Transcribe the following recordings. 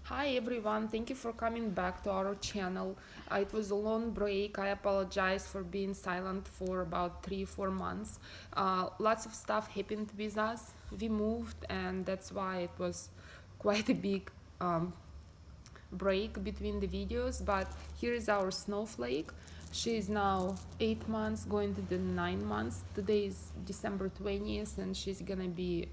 Hi everyone, thank you for coming back to our channel. It was a long break. I apologize for being silent for about 3-4 months. Lots of stuff happened with us. We moved, and that's why it was quite a big break between the videos. But here is our Snowflake. She is now 8 months, going to the 9 months. Today is December 20th, and she's gonna be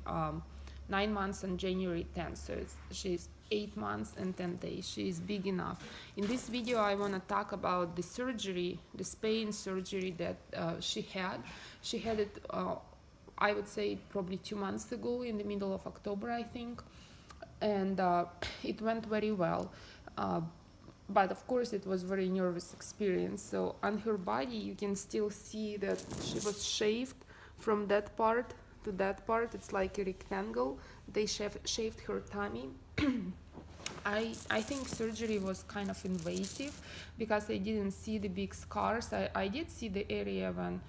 9 months on January 10th. So she's 8 months and 10 days. She is big enough. In this video, I want to talk about the surgery, the spay surgery that she had. She had it, I would say, probably 2 months ago, in the middle of October, I think. And it went very well. But of course it was very nervous experience. So on her body you can still see that she was shaved from that part to that part. It's like a rectangle. They shaved her tummy. I think surgery was kind of invasive because I didn't see the big scars. I did see the area when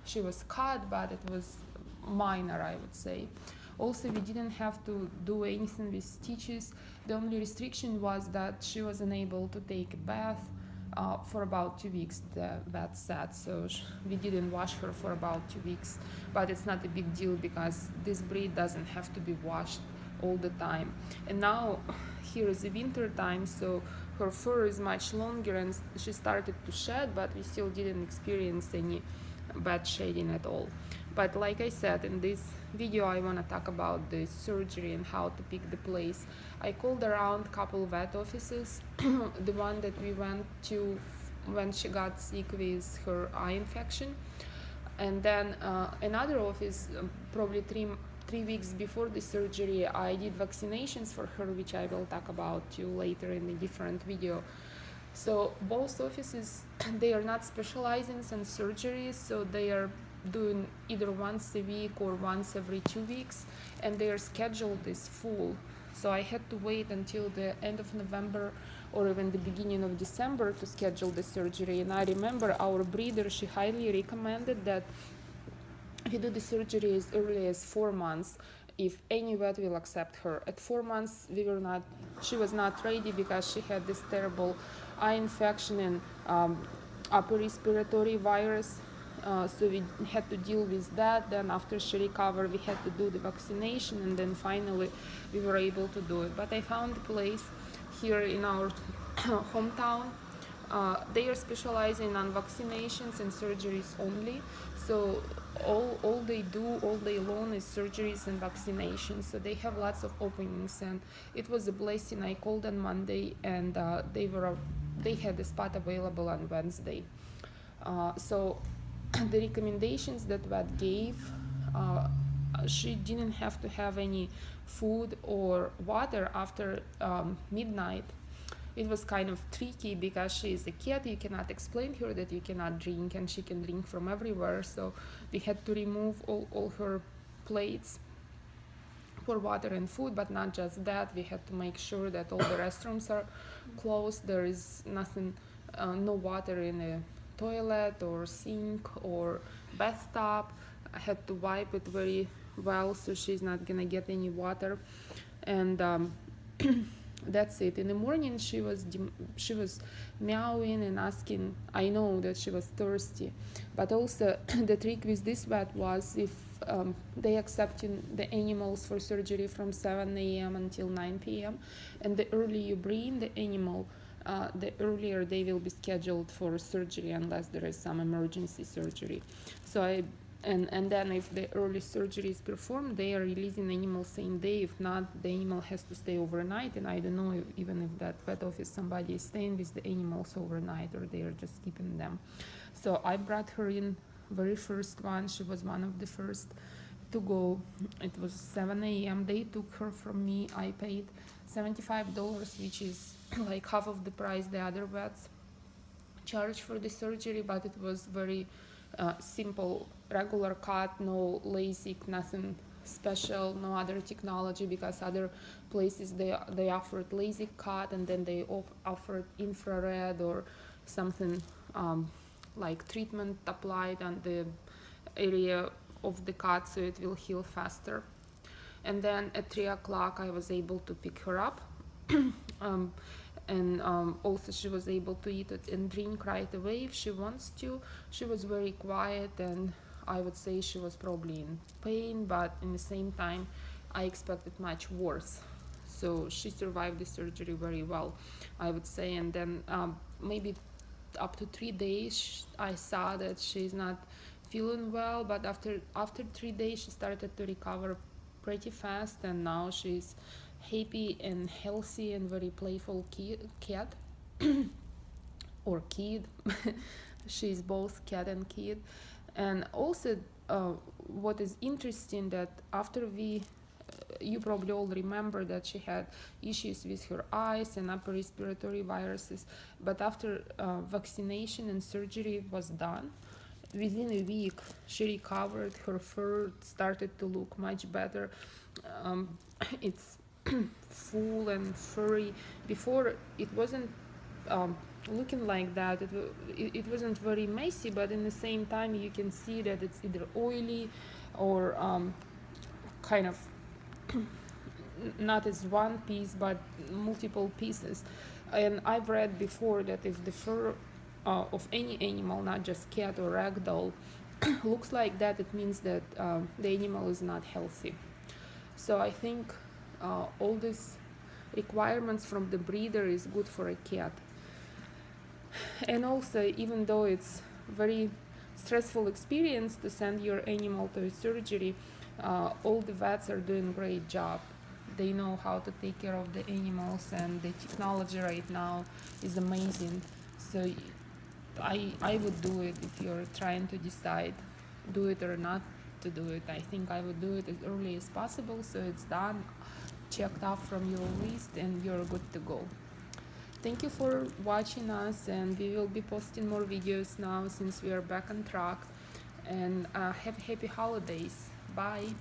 she was cut, but it was minor, I would say. Also, we didn't have to do anything with stitches. The only restriction was that she was unable to take a bath for about 2 weeks, that said. So we didn't wash her for about 2 weeks, but it's not a big deal because this breed doesn't have to be washed all the time. And now here is the winter time, so her fur is much longer and she started to shed, but we still didn't experience any bad shedding at all. But like I said, in this video I want to talk about the surgery and how to pick the place. I called around a couple vet offices. The one that we went to when she got sick with her eye infection, and then another office, probably three weeks before the surgery, I did vaccinations for her, which I will talk about to later in a different video. So both offices, they are not specializing in surgeries, so they are doing either once a week or once every 2 weeks, and their schedule is full. So I had to wait until the end of November or even the beginning of December to schedule the surgery. And I remember our breeder, she highly recommended that we do the surgery as early as 4 months if any vet will accept her. At 4 months she was not ready because she had this terrible eye infection and upper respiratory virus. So we had to deal with that. Then after she recovered, we had to do the vaccination, and then finally we were able to do it. But I found a place here in our hometown. They are specializing on vaccinations and surgeries only. So all they do all day long is surgeries and vaccinations. So they have lots of openings, and it was a blessing. I called on Monday, and they had a spot available on Wednesday. So the recommendations that vet gave, she didn't have to have any food or water after midnight. It was kind of tricky because she is a cat. You cannot explain to her that you cannot drink, and she can drink from everywhere. So we had to remove all her plates for water and food. But not just that, we had to make sure that all the restrooms are closed. There is nothing, no water in a toilet or sink or bathtub. I had to wipe it very well so she's not gonna get any water. And that's it. In the morning she was meowing and asking. I know that she was thirsty, but also the trick with this vet was if they accepting the animals for surgery from 7 a.m. until 9 p.m. and the earlier you bring the animal, the earlier they will be scheduled for surgery unless there is some emergency surgery. So and then if the early surgery is performed, they are releasing the animal same day. If not, the animal has to stay overnight, and I don't know even if that vet office somebody is staying with the animals overnight or they are just keeping them. So I brought her in, very first one. She was one of the first to go. It was 7 a.m. They took her from me. I paid $75, which is like half of the price the other vets charge for the surgery, but it was very simple, regular cut, no LASIK, nothing special, no other technology, because other places they offered LASIK cut, and then they offered infrared or something like treatment applied on the area of the cut so it will heal faster. And then at 3 o'clock I was able to pick her up. um, and also she was able to eat it and drink right away if she wants to. She was very quiet, and I would say she was probably in pain, but in the same time I expected much worse. So she survived the surgery very well, I would say. And then maybe up to 3 days I saw that she's not feeling well, but after 3 days she started to recover pretty fast, and now she's happy and healthy and very playful cat or kid. She's both cat and kid. And also what is interesting that after we you probably all remember that she had issues with her eyes and upper respiratory viruses, but after vaccination and surgery was done, within a week she recovered. Her fur started to look much better. It's full and furry. Before it wasn't looking like that. It wasn't very messy, but in the same time you can see that it's either oily or kind of not as one piece but multiple pieces. And I've read before that if the fur of any animal, not just cat or ragdoll, looks like that, it means that the animal is not healthy. So I think all these requirements from the breeder is good for a cat. And also, even though it's very stressful experience to send your animal to a surgery, all the vets are doing a great job. They know how to take care of the animals, and the technology right now is amazing. So I would do it if you're trying to decide do it or not to do it. I think I would do it as early as possible, so it's done, checked off from your list, and you're good to go. Thank you for watching us, and we will be posting more videos now since we are back on track. And have happy holidays. Bye.